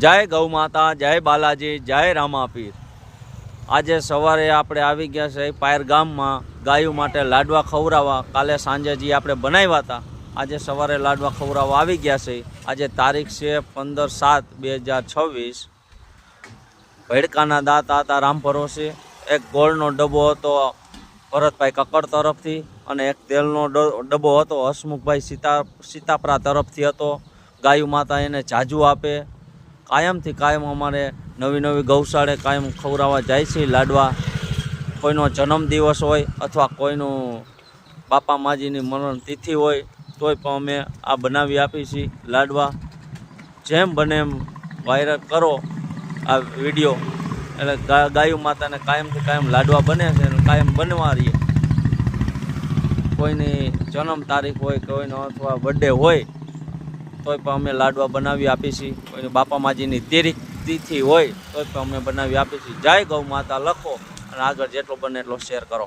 જય ગૌ માતા, જય બાલાજી, જય રામાપીર। આજે સવારે આપણે આવી ગયા છે પાયર ગામમાં ગાયો માટે લાડવા ખવડાવવા। કાલે સાંજે જે આપણે બનાવ્યા હતા, આજે સવારે લાડવા ખવડાવવા આવી ગયા છે। આજે તારીખ છે 15/7/2026। ભેડકાના દાંત હતા રામભરોસે, એક ગોળનો ડબ્બો હતો ભરતભાઈ કકડ તરફથી, અને એક તેલનો ડબ્બો હતો હસમુખભાઈ સીતાપરા તરફથી હતો। ગાયો માતા એને જાજુ આપે। કાયમથી કાયમ અમારે નવી નવી ગૌશાળે કાયમ ખવડાવવા જાય છે લાડવા। કોઈનો જન્મદિવસ હોય અથવા કોઈનું બાપા માજીની મરણ તિથિ હોય તોય પણ અમે આ બનાવી આપીએ છીએ લાડવા। જેમ બને એમ વાયરલ કરો આ વિડીયો, એટલે ગાયો માતાને કાયમથી કાયમ લાડવા બને છે અને કાયમ બનવા રહીએ। કોઈની જન્મ તારીખ હોય, કોઈનો અથવા બર્થડે હોય તોય પણ અમે લાડવા બનાવી આપીએ છીએ। કોઈને બાપા માજીની તિથિ હોય તોય પણ અમે બનાવી આપીએ છીએ। જય ગૌ માતા લખો અને આગળ જેટલો બને એટલો શેર કરો।